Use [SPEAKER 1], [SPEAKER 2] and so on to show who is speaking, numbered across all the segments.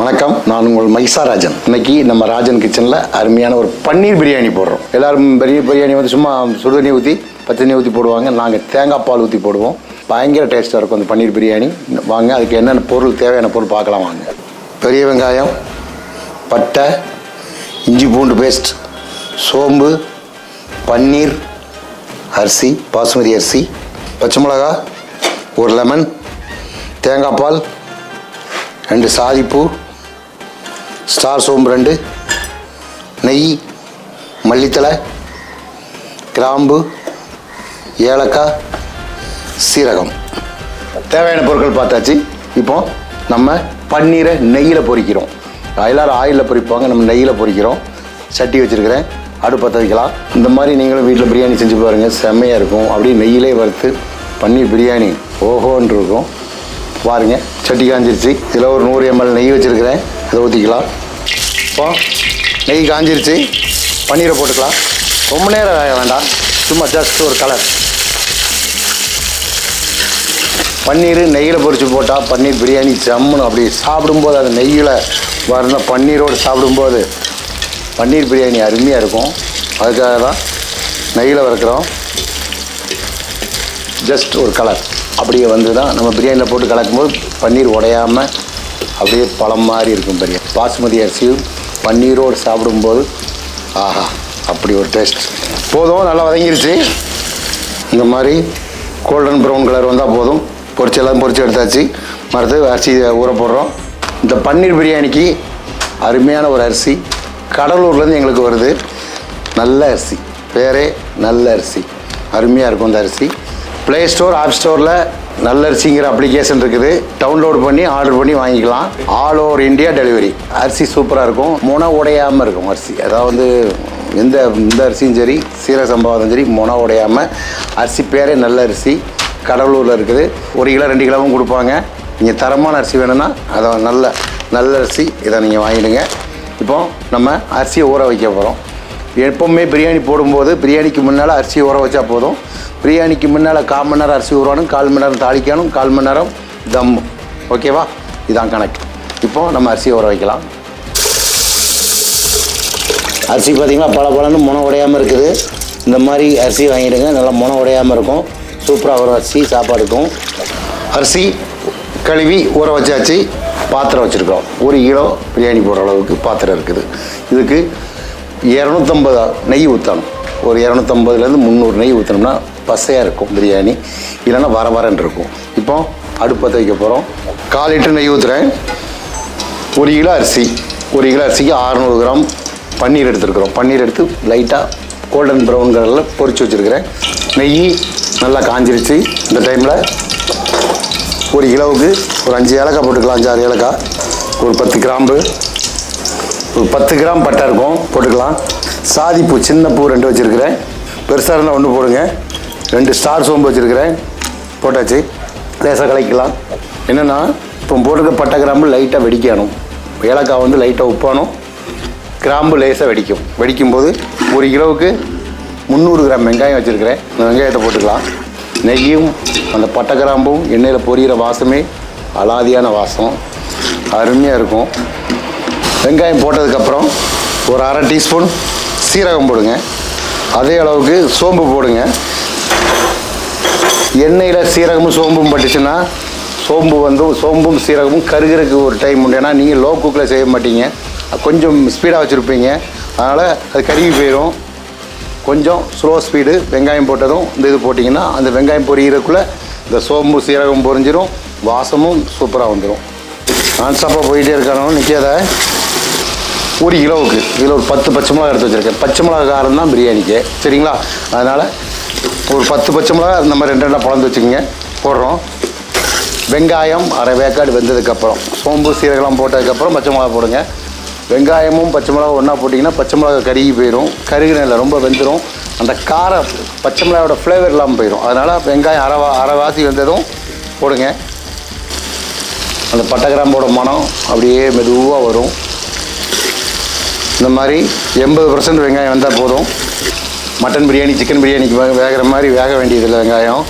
[SPEAKER 1] வணக்கம், நான் உங்கள் மைசா ராஜன். இன்னைக்கு நம்ம ராஜன் கிச்சனில் அருமையான ஒரு பன்னீர் பிரியாணி போடுறோம். எல்லாரும் பெரிய பிரியாணி வந்து சும்மா சுடுதண்ணி ஊற்றி பச்சை ஊற்றி போடுவாங்க. நாங்கள் தேங்காய் பால் ஊற்றி போடுவோம். பயங்கர டேஸ்ட்டாக இருக்கும் அந்த பன்னீர் பிரியாணி. வாங்க, அதுக்கு என்னென்ன பொருள் தேவையான பொருள் பார்க்கலாம் வாங்க. பெரிய வெங்காயம், பட்டை, இஞ்சி பூண்டு பேஸ்ட், சோம்பு, பன்னீர், அரிசி, பாசுமதி அரிசி, பச்சை மிளகா, ஒரு லெமன், தேங்காய் பால், 2 சாதிப்பூ, ஸ்டார் சோம்பு 2, நெய், மல்லித்தலை, கிராம்பு, ஏலக்காய், சீரகம். தேவையான பொருட்கள் பார்த்தாச்சு. இப்போ நம்ம பன்னீரை நெய்யில் பொரிக்கிறோம். எல்லாரும் ஆயிலில் பொரிப்பாங்க, நம்ம நெய்யில் பொரிக்கிறோம். சட்டி வச்சுருக்கிறேன், அடுப்பு பற்ற வைக்கலாம். இந்த மாதிரி நீங்களும் வீட்டில் பிரியாணி செஞ்சு பாருங்கள், செம்மையாக இருக்கும். அப்படியே நெய்யிலே வறுத்து பன்னீர் பிரியாணி ஓஹோன்னு இருக்கும். பாருங்க, சட்டி காஞ்சிருச்சு. இதில் ஒரு 100 ml நெய் வச்சுருக்கிறேன், அதை ஊற்றிக்கலாம். இப்போ நெய் காஞ்சிருச்சு, பன்னீரை போட்டுக்கலாம். ரொம்ப நேரம் வேக வேண்டாம், சும்மா ஜஸ்ட் ஒரு கலர். பன்னீர் நெய்யில் பொரித்து போட்டால் பன்னீர் பிரியாணி ஜம்முன்னு அப்படி சாப்பிடும்போது, அது நெய்யில் வர பன்னீரோடு சாப்பிடும்போது பன்னீர் பிரியாணி அருமையாக இருக்கும். அதுக்காக தான் நெய்யில் வறுக்கிறோம். ஜஸ்ட் ஒரு கலர் அப்படியே வந்து தான் நம்ம பிரியாணியில் போட்டு கலக்கும்போது பன்னீர் உடையாமல் அப்படியே பழம் மாதிரி இருக்கும் பிரியாணி. பாசுமதி அரிசியும் பன்னீரோடு சாப்பிடும்போது ஆஹா, அப்படி ஒரு டேஸ்ட். போதும், நல்லா வதங்கிருச்சு. இந்த மாதிரி கோல்டன் ப்ரௌன் கலர் வந்தால் போதும். பொரிச்செல்லாம் பொரிச்சு எடுத்தாச்சு. மறுத்து அரிசி ஊற போடுறோம். இந்த பன்னீர் பிரியாணிக்கு அருமையான ஒரு அரிசி கடலூர்லேருந்து எங்களுக்கு வருது. நல்ல அரிசி, பேரே நல்ல அரிசி, அருமையாக இருக்கும் இந்த அரிசி. ப்ளே ஸ்டோர், ஆப் ஸ்டோரில் நல்லரிசிங்கிற அப்ளிகேஷன் இருக்குது. டவுன்லோட் பண்ணி ஆர்டர் பண்ணி வாங்கிக்கலாம். All over India delivery. அரிசி சூப்பராக இருக்கும், முனை உடையாமல் இருக்கும் அரிசி. அதாவது இந்த அரிசியும் சரி, சீரக சம்பாவும் சரி, முனை உடையாமல் அரிசி. பேரே நல்ல அரிசி, கடலூரில் இருக்குது. 1 கிலோ 2 கிலோவும் கொடுப்பாங்க. நீங்கள் தரமான அரிசி வேணும்னா அதை நல்ல அரிசி இதை நீங்கள் வாங்கிடுங்க. இப்போ நம்ம அரிசியை ஊற வைக்க போகிறோம். எப்போவுமே பிரியாணி போடும்போது பிரியாணிக்கு முன்னால் அரிசியை ஊற வச்சா போதும். பிரியாணிக்கு முன்னால் 1/4 மணி நேரம் அரிசி ஊறணும், 1/4 மணி நேரம் தாளிக்கணும், 1/4 மணி நேரம் தம்மு. ஓகேவா? இதான் கணக்கு. இப்போ நம்ம அரிசியை ஊற வைக்கலாம். அரிசி பார்த்திங்கன்னா பல முனை உடையாமல் இருக்குது. இந்த மாதிரி அரிசி வாங்கிடுங்க, நல்லா முனை உடையாமல் இருக்கும். சூப்பராக ஊற வச்சு சாப்பாடுக்கும். அரிசி கழுவி ஊற வச்சாச்சு. பாத்திரம் வச்சுருக்கோம். 1 கிலோ பிரியாணி போடுற அளவுக்கு பாத்திரம் இருக்குது. இதுக்கு 250 நெய் ஊற்றணும். ஒரு 250லேருந்து 300 நெய் ஊற்றணும்னா பசையாக இருக்கும் பிரியாணி, இல்லைன்னா வரன்னு இருக்கும். இப்போ அடுப்பத்தை வைக்க போகிறோம். 1/4 லிட்டர் நெய் ஊற்றுறேன். 1 கிலோ அரிசி, 1 கிலோ அரிசிக்கு 600 கிராம் பன்னீர் எடுத்துருக்குறோம். பன்னீர் எடுத்து லைட்டாக கோல்டன் ப்ரௌன் கலரில் பொரிச்சு வச்சுருக்கிறேன். நெய் நல்லா காஞ்சிருச்சு. இந்த டைமில் 1 கிலோவுக்கு ஒரு 5 ஏலக்காய் போட்டுக்கலாம், 5-6 ஏலக்காய், ஒரு 10 கிராம்பு, ஒரு 10 கிராம் பட்டை இருக்கும், போட்டுக்கலாம். சாதிப்பூ சின்ன பூ 2 வச்சுருக்கிறேன், பெருசாக இருந்தால் 1 போடுங்க. 2 ஸ்டார் சோம்பு வச்சுருக்கிறேன், போட்டாச்சு. லேசாக கலக்கலாம். என்னென்னா இப்போ போட்டுக்க பட்டை கிராம்பு லைட்டாக வெடிக்கணும், ஏலக்காய் வந்து லைட்டாக உப்பானும், கிராம்பு லேசாக வெடிக்கும். வெடிக்கும்போது 1 கிலோவுக்கு 300 கிராம் வெங்காயம் வச்சுருக்கிறேன். இந்த வெங்காயத்தை போட்டுக்கலாம். நெய்யும் அந்த பட்டை கிராம்பும் எண்ணெயில் பொரியிற வாசமே அலாதியான வாசம், அருமையாக இருக்கும். வெங்காயம் போட்டதுக்கப்புறம் ஒரு 1/2 டீஸ்பூன் சீரகம் போடுங்க. அதே அளவுக்கு சோம்பு போடுங்க. எண்ணெயில் சீரகமும் சோம்பும் பட்டுச்சுன்னா சோம்பும் சீரகமும் கருகிறதுக்கு ஒரு டைம் உண்டு. ஏன்னா நீங்கள் லோ குக்கில் செய்ய மாட்டீங்க, கொஞ்சம் ஸ்பீடாக வச்சுருப்பீங்க, அதனால் அது கருகி போயிடும். கொஞ்சம் ஸ்லோ ஸ்பீடு. வெங்காயம் போட்டதும் இந்த இது போட்டிங்கன்னா அந்த வெங்காயம் பொரியிறதுக்குள்ளே இந்த சோம்பு சீரகம் பொரிஞ்சிடும், வாசமும் சூப்பராக வந்துடும். நான் ஸ்டாப்பாக போயிட்டே இருக்கணும், நிற்காத. 1 கிலோவுக்கு இதில் ஒரு 10 பச்சை மிளகா எடுத்து வச்சுருக்கேன். பச்சை மிளகா காரம் தான் பிரியாணிக்கு, சரிங்களா? அதனால் ஒரு 10 பச்சை மிளகா நம்ம 2 பழந்து வச்சுக்கோங்க. போடுறோம். வெங்காயம் அரை வேக்காடு வெந்ததுக்கப்புறம் சோம்பு சீரகம்லாம் போட்டதுக்கப்புறம் பச்சை மிளகா போடுங்க. வெங்காயமும் பச்சை மிளகா ஒன்றா போட்டிங்கன்னா பச்சை மிளகா கருகி போயிடும். கருகினில் ரொம்ப வெந்துடும், அந்த காரம் பச்சை மிளகாயோட ஃப்ளேவர் இல்லாமல் போயிடும். அதனால் வெங்காயம் அரைவாசி வெந்ததும் போடுங்க. அந்த பட்டை கிராம்போட மனம் அப்படியே மெதுவாக வரும். இந்த மாதிரி 80% வெங்காயம் வந்தால் போதும். மட்டன் பிரியாணி, சிக்கன் பிரியாணிக்கு வேகிற மாதிரி வேக வேண்டியதில்லை. வெங்காயம்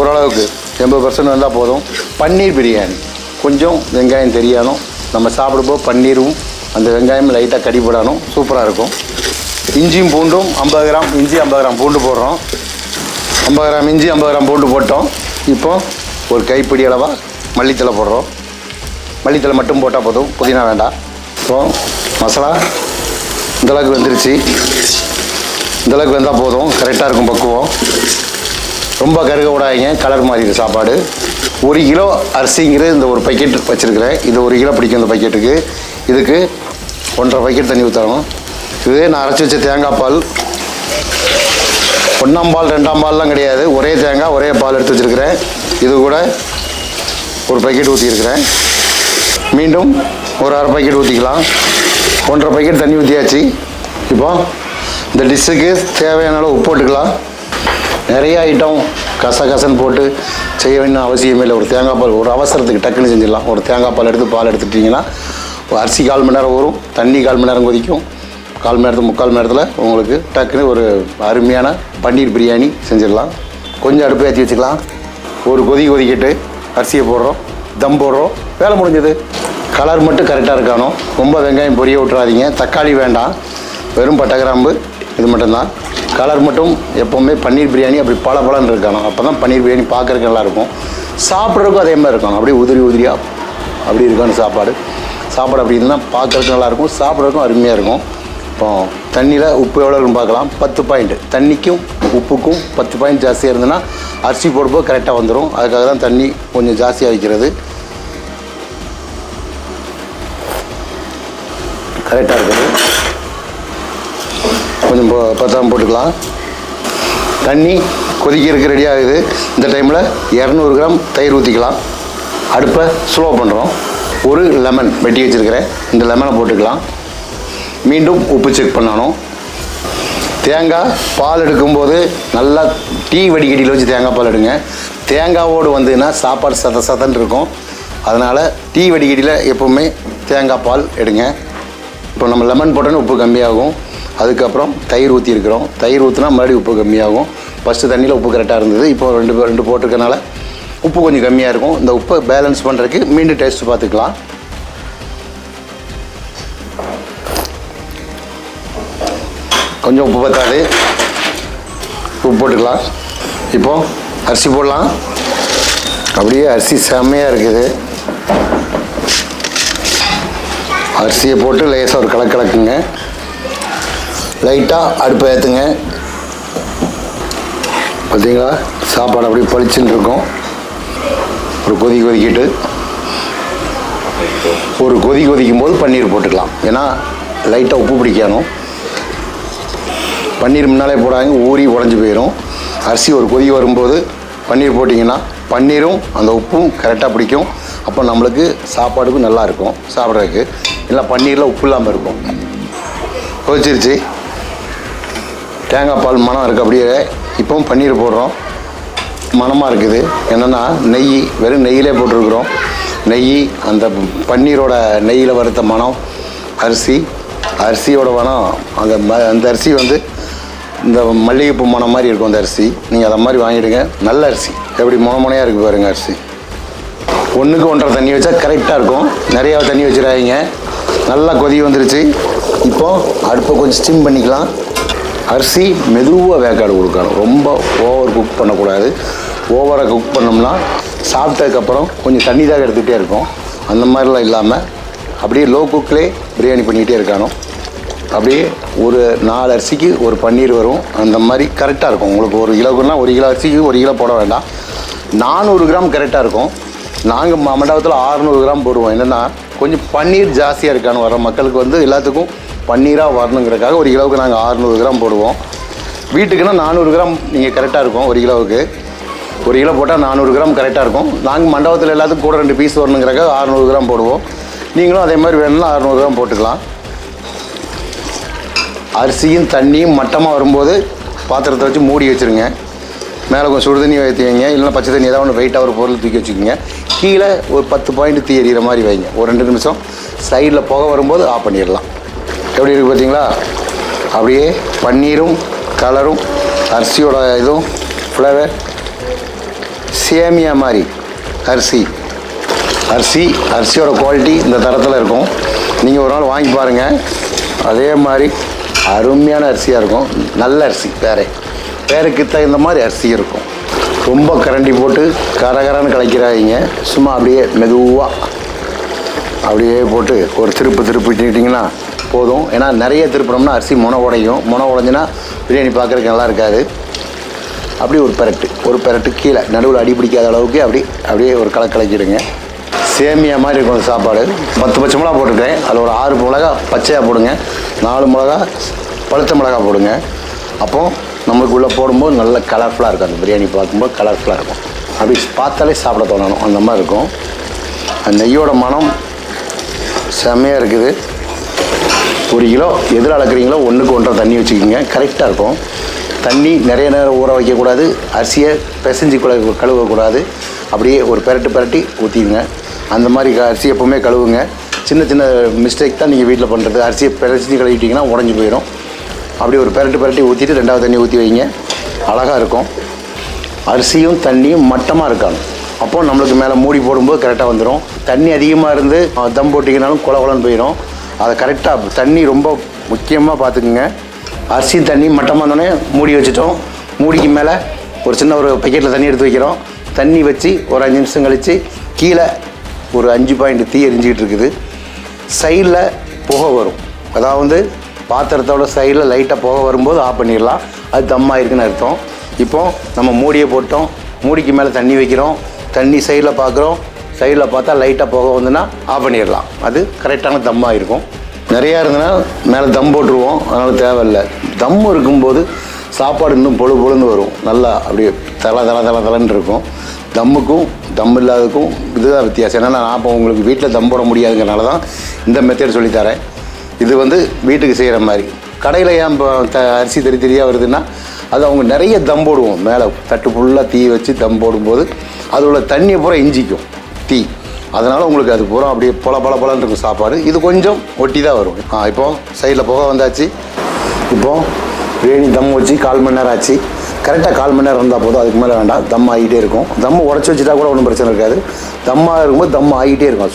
[SPEAKER 1] ஓரளவுக்கு 80% வந்தால் போதும். பன்னீர் பிரியாணி கொஞ்சம் வெங்காயம் தெரியணும், நம்ம சாப்பிடும்போது பன்னீரும் அந்த வெங்காயம் லைட்டாக கடி போடணும், சூப்பராக இருக்கும். இஞ்சியும் பூண்டும் 50 கிராம் இஞ்சி 50 கிராம் பூண்டு போடுறோம். 50 கிராம் இஞ்சி 50 கிராம் பூண்டு போட்டோம். இப்போ ஒரு கைப்பிடி அளவாக மல்லித்தலை போடுறோம். மல்லித்தலை மட்டும் போட்டால் போதும், புதினா வேண்டாம். இப்போ மசாலா இந்தளவுக்கு வெந்துருச்சு. இந்தளவுக்கு வெந்தால் போதும், கரெக்டாக இருக்கும் பக்குவம். ரொம்ப கருக விடாதீங்க, கலர் மாறிடு சாப்பாடு. 1 கிலோ அரிசிங்கிறது இந்த ஒரு பக்கெட் வச்சுருக்கிறேன். இது 1 கிலோ பிடிக்கும் இந்த பக்கெட்டுக்கு. இதுக்கு 1.5 பக்கெட் தண்ணி ஊற்றணும். இது நான் அரைச்சி வச்ச தேங்காய் பால். 1ஆம் பால் 2ஆம் பால்லாம் கிடையாது, ஒரே தேங்காய் ஒரே பால் எடுத்து வச்சுருக்கிறேன். இது கூட ஒரு பக்கெட் ஊற்றிருக்கிறேன். மீண்டும் ஒரு 1/2 பக்கெட் ஊற்றிக்கலாம். 1.5 பக்கெட் தண்ணி ஊற்றியாச்சு. இப்போ இந்த டிஷ்ஷுக்கு தேவையான அளவு உப்பு போட்டுக்கலாம். நிறைய ஐட்டம் கசகசன்னு போட்டு செய்ய வேண்டிய அவசியமே இல்லை. ஒரு தேங்காய் பால் ஒரு அவசரத்துக்கு டக்குன்னு செஞ்சிடலாம். ஒரு தேங்காய் பால் எடுத்து பால் எடுத்துட்டிங்கன்னா அரிசி 1/4 மணி நேரம் ஊறும், தண்ணி 1/4 மணி நேரம் கொதிக்கும். 1/4 மணி நேரத்துக்கு 3/4 மணி நேரத்தில் உங்களுக்கு டக்குன்னு ஒரு அருமையான பன்னீர் பிரியாணி செஞ்சிடலாம். கொஞ்சம் அடுப்பு ஏற்றி வச்சுக்கலாம். ஒரு கொதிக்கிட்டு அரிசியை போடுறோம், தம் போடுறோம், வேலை முடிஞ்சது. கலர் மட்டும் கரெக்டாக இருக்கணும். ரொம்ப வெங்காயம் பொரிய விட்டுறாதீங்க. தக்காளி வேண்டாம், வெறும் பட்டை கிராம்பு இது மட்டும்தான். கலர் மட்டும் எப்போவுமே பன்னீர் பிரியாணி அப்படி பளபளன்னு இருக்கணும். அப்போ தான் பன்னீர் பிரியாணி பார்க்குறதுக்கு நல்லாயிருக்கும், சாப்பிட்றதுக்கும் அதே மாதிரி இருக்கணும். அப்படியே உதிரியாக அப்படி இருக்கணும் சாப்பாடு. சாப்பாடு அப்படி இருந்தால் பார்க்குறதுக்கு நல்லாயிருக்கும், சாப்பிட்றதுக்கும் அருமையாக இருக்கும். இப்போ தண்ணியில் உப்பு எவ்வளோ இருக்குன்னு பார்க்கலாம். 10 பாயிண்ட். தண்ணிக்கும் உப்புக்கும் 10 பாயிண்ட் ஜாஸ்தியாக இருந்ததுன்னா அரிசி போடும்போது கரெக்டாக வந்துடும். அதுக்காக தான் தண்ணி கொஞ்சம் ஜாஸ்தியாக வைக்கிறது. கரெக்டாக இருக்குது. கொஞ்சம் 10 போட்டுக்கலாம். தண்ணி கொதிக்கிறதுக்கு ரெடி ஆகுது. இந்த டைமில் 200 கிராம் தயிர் ஊற்றிக்கலாம். அடுப்பை ஸ்லோ பண்ணுறோம். ஒரு லெமன் வெட்டி வச்சுருக்கிறேன், இந்த லெமனை போட்டுக்கலாம். மீண்டும் உப்பு செக் பண்ணணும். தேங்காய் பால் எடுக்கும்போது நல்லா டீ வடிகட்டியில் வச்சு தேங்காய் பால் எடுங்க. தேங்காவோடு வந்ததுன்னா சாப்பாடு சதன்னு இருக்கும். அதனால் டீ வடிகட்டியில் எப்போவுமே தேங்காய் பால் எடுங்க. இப்போ நம்ம லெமன் போட்டோன்னு உப்பு கம்மியாகும். அதுக்கப்புறம் தயிர் ஊற்றிருக்கிறோம். தயிர் ஊற்றினா மறுபடியும் உப்பு கம்மியாகும். ஃபஸ்ட்டு தண்ணியில் உப்பு கரெக்டாக இருந்தது, இப்போ ரெண்டு போட்டிருக்கனால உப்பு கொஞ்சம் கம்மியாக இருக்கும். இந்த உப்பை பேலன்ஸ் பண்ணுறதுக்கு மீண்டும் டேஸ்ட் பார்த்துக்கலாம். கொஞ்சம் உப்பு பத்தாது, உப்பு போட்டுக்கலாம். இப்போது அரிசி போடலாம். அப்படியே அரிசி செம்மையாக இருக்குது. அரிசியை போட்டு லேசாக ஒரு கலக்குங்க. லைட்டாக அடுப்பை ஏற்றுங்க. பார்த்தீங்களா, சாப்பாடு அப்படியே பளிச்சுன்னு இருக்கும். ஒரு கொதிக்கிட்டு ஒரு கொதிக்கும் போது பன்னீர் போட்டுக்கலாம். ஏன்னா லைட்டாக உப்பு பிடிக்கணும். பன்னீர் முன்னாலே போடாங்க, ஊறி உடஞ்சி போயிடும். அரிசி ஒரு கொதி வரும்போது பன்னீர் போட்டிங்கன்னா பன்னீரும் அந்த உப்பும் கரெக்டாக பிடிக்கும். அப்போ நம்மளுக்கு சாப்பாடுக்கும் நல்லாயிருக்கும் சாப்பிட்றதுக்கு. இல்லை பன்னீரில் உப்பு இல்லாமல் இருக்கும். கொதிச்சிருச்சு, தேங்காய் பால் மணம் இருக்குது. அப்படியே இப்போவும் பன்னீர் போடுறோம். மணமாக இருக்குது. என்னென்னா நெய், வெறும் நெய்யிலே போட்டிருக்கிறோம். நெய் அந்த பன்னீரோட நெய்யில் வறுத்த மணம், அரிசியோட மணம். அந்த அரிசி வந்து இந்த மல்லிகைப்பூ மணம் மாதிரி இருக்கும். அந்த அரிசி நீங்கள் அதை மாதிரி வாங்கிடுங்க. நல்ல அரிசி எப்படி முனையாக இருக்குது பாருங்கள். அரிசி 1க்கு 1.5 தண்ணி வச்சா கரெக்டாக இருக்கும். நிறையா தண்ணி வச்சுடாதீங்க. நல்லா கொதி வந்துருச்சு. இப்போது அடுப்பை கொஞ்சம் ஸ்டீம் பண்ணிக்கலாம். அரிசி மெதுவாக வேக்காடு கொடுக்கணும். ரொம்ப ஓவர் குக் பண்ணக்கூடாது. ஓவராக குக் பண்ணோம்னா சாப்பிட்டதுக்கப்புறம் கொஞ்சம் தண்ணி தான் எடுத்துகிட்டே இருக்கும். அந்த மாதிரிலாம் இல்லாமல் அப்படியே லோ குக்கிலே பிரியாணி பண்ணிக்கிட்டே இருக்கணும். அப்படியே ஒரு 4 அரிசிக்கு ஒரு பன்னீர் வரும். அந்த மாதிரி கரெக்டாக இருக்கும். உங்களுக்கு 1 கிலோக்குன்னா 1 கிலோ அரிசிக்கு 1 கிலோ போட வேண்டாம். 400 கிராம் கரெக்டாக இருக்கும். நாங்கள் மண்டபத்தில் 600 கிராம் போடுவோம். என்னென்னா கொஞ்சம் பன்னீர் ஜாஸ்தியாக இருக்கான்னு வர மக்களுக்கு வந்து எல்லாத்துக்கும் பன்னீராக வரணுங்கிறதுக்காக 1 கிலோவுக்கு நாங்கள் 600 கிராம் போடுவோம். வீட்டுக்குன்னா 400 கிராம் நீங்கள் கரெக்டாக இருக்கும். 1 கிலோவுக்கு 1 கிலோ போட்டால் 400 கிராம் கரெக்டாக இருக்கும். நாங்கள் மண்டபத்தில் எல்லாத்துக்கும் கூட 2 பீஸ் வரணுங்கிறக்காக 600 கிராம் போடுவோம். நீங்களும் அதே மாதிரி வேணும்னா 600 கிராம் போட்டுக்கலாம். அரிசியும் தண்ணியும் மட்டமாக வரும்போது பாத்திரத்தை வச்சு மூடி வச்சுருங்க. மேலே கொஞ்சம் சுடு தண்ணி வைத்து வைங்க. இல்லைன்னா பச்சை தண்ணி ஏதாவது ஒன்று வெயிட்டாக ஒரு பொருள் தூக்கி வச்சுக்கோங்க. கீழே ஒரு 10 பாயிண்ட் தீ எறிகிற மாதிரி வைங்க. ஒரு 2 நிமிஷம் சைடில் புகை வரும்போது ஆஃப் பண்ணிடலாம். எப்படி இருக்குது பார்த்தீங்களா? அப்படியே பன்னீரும் கலரும் அரிசியோட இதுவும் ஃப்ளவர் சேமியா மாதிரி அரிசி அரிசியோட குவாலிட்டி இந்த தரத்தில் இருக்கும். நீங்கள் ஒரு நாள் வாங்கி பாருங்கள். அதே மாதிரி அருமையான அரிசியாக இருக்கும். நல்ல அரிசி, பேருக்கு தகுந்த மாதிரி அரிசி இருக்கும். ரொம்ப கரண்டி போட்டு கரகரன்னு கலக்கிறாதீங்க. சும்மா அப்படியே மெதுவாக அப்படியே போட்டு ஒரு திருப்பிட்டிங்கன்னா போதும். ஏன்னா நிறைய திருப்பினோம்னா அரிசி முனை உடைஞ்சினா பிரியாணி பார்க்குறதுக்கு நல்லா இருக்காது. அப்படி ஒரு பெரட்டு கீழே நடுவில் அடி பிடிக்காத அளவுக்கு அப்படியே ஒரு கலக்கிடுங்க. சேமியா மாதிரி இருக்கும் சாப்பாடு. 10 பச்சை மிளகா போட்டுருக்கேன். அதில் ஒரு 6 மிளகா பச்சையாக போடுங்க, 4 மிளகா பழுத்த மிளகா போடுங்க. அப்போது நம்மளுக்கு உள்ளே போடும்போது நல்ல கலர்ஃபுல்லாக இருக்கும். அந்த பிரியாணி பார்க்கும்போது கலர்ஃபுல்லாக இருக்கும். அப்படி பார்த்தாலே சாப்பிட தோணணும், அந்த மாதிரி இருக்கும். அந்த நெய்யோட மனம் செம்மையாக இருக்குது. 1 கிலோ எதில் அளக்குறீங்களோ 1க்கு 1.5 தண்ணி வச்சுக்கிங்க, கரெக்டாக இருக்கும். தண்ணி நிறைய நேரம் ஊற வைக்கக்கூடாது. அரிசியை பிசைஞ்சு கழுவக்கூடாது. அப்படியே ஒரு பெரட்டி ஊற்றிடுங்க. அந்த மாதிரி அரிசி எப்போவுமே கழுவுங்க. சின்ன மிஸ்டேக் தான் நீங்கள் வீட்டில் பண்ணுறது. அரிசியை பிசைஞ்சு கழுவிட்டிங்கன்னா உடஞ்சி போயிடும். அப்படி ஒரு பெரட்டி ஊற்றிட்டு 2வது தண்ணி ஊற்றி வைங்க. அழகாக இருக்கும். அரிசியும் தண்ணியும் மட்டமாக இருக்கணும். அப்போது நம்மளுக்கு மேலே மூடி போடும்போது கரெக்டாக வந்துடும். தண்ணி அதிகமாக இருந்து தம் போட்டிங்கனாலும் குளன்னு போயிடும். அதை கரெக்டாக தண்ணி ரொம்ப முக்கியமாக பார்த்துக்குங்க. அரிசியும் தண்ணி மட்டமாக இருந்தோடனே மூடி வச்சுட்டோம். மூடிக்கு மேலே ஒரு சின்ன ஒரு பக்கெட்டில் தண்ணி எடுத்து வைக்கிறோம். தண்ணி வச்சு ஒரு 5 நிமிஷம் கழித்து கீழே ஒரு 5 பாயிண்ட் தீ எரிஞ்சிக்கிட்டு இருக்குது. சைடில் புகை வரும். அதாவது பாத்திரத்தோட சைடில் லைட்டாக புகை வரும்போது ஆஃப் பண்ணிடலாம். அது தம்மாயிருக்குன்னு அர்த்தம். இப்போது நம்ம மூடியை போட்டோம். மூடிக்கு மேலே தண்ணி வைக்கிறோம். தண்ணி சைடில் பார்க்குறோம். சைடில் பார்த்தா லைட்டாக புகை வந்துன்னா ஆஃப் பண்ணிடலாம். அது கரெக்டான தம்மாக இருக்கும். நிறையா இருந்ததுன்னா மேலே தம் போட்டுருவோம். அதனால் தேவையில்லை. தம் இருக்கும்போது சாப்பாடு இன்னும் பொழுன்னு வரும். நல்லா அப்படியே தலன்னு இருக்கும். தம்முக்கும் தம் இல்லாததுக்கும் இதுதான் வித்தியாசம். ஏன்னா நான் இப்போ உங்களுக்கு வீட்டில் தம் போட முடியாதுங்கிறனால தான் இந்த மெத்தட் சொல்லித்தரேன். இது வீட்டுக்கு செய்கிற மாதிரி. கடையில் ஏன் அரிசி தெரியாக வருதுன்னா அது அவங்க நிறைய தம் போடுவோம். மேலே தட்டு ஃபுல்லாக தீ வச்சு தம் போடும்போது அதோட தண்ணியை பூரா இஞ்சிக்கும் தீ. அதனால் உங்களுக்கு அது பூரா அப்படியே பலன்னு இருக்கும் சாப்பாடு. இது கொஞ்சம் ஒட்டி தான் வரும். இப்போது சைடில் புகை வந்தாச்சு. இப்போது பிரியாணி தம் வச்சு 1/4 மணி நேரம் ஆச்சு. கரெக்டாக 1/4 மணி நேரம் இருந்தால் போதும். அதுக்கு மேலே வேண்டாம். தம் ஆகிட்டே இருக்கும். தம் உடச்சி வச்சுட்டா கூட ஒன்றும் பிரச்சனை இருக்காது. தம்மாக இருக்கும்போது தம் ஆகிட்டே இருக்கும்.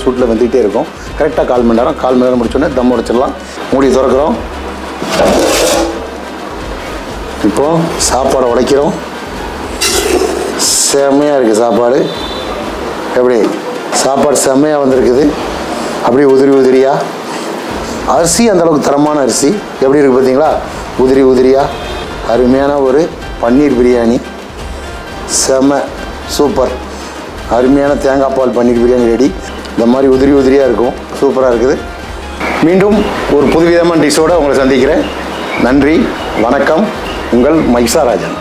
[SPEAKER 1] சூட்டில் வந்துக்கிட்டே இருக்கும். கரெக்டாக 1/4 மணி நேரம். 1/4 மணி நேரம் முடிச்சோடனே தம் உடைச்சிடலாம். மூடி திறக்கிறோம். இப்போது சாப்பாடை உடைக்கிறோம். செம்மையாக இருக்குது சாப்பாடு. எப்படி சாப்பாடு செம்மையாக வந்திருக்குது. அப்படியே உதிரியாக. அரிசி அந்தளவுக்கு தரமான அரிசி. எப்படி இருக்குது பார்த்தீங்களா? உதிரியாக அருமையான ஒரு பன்னீர் பிரியாணி. செம்ம சூப்பர். அருமையான தேங்காய் பால் பன்னீர் பிரியாணி ரெடி. இந்த மாதிரி உதிரியாக இருக்கும். சூப்பராக இருக்குது. மீண்டும் ஒரு புதுவிதமான டிஷ்ஷோடு உங்களை சந்திக்கிறேன். நன்றி, வணக்கம். உங்கள் மைசா ராஜன்.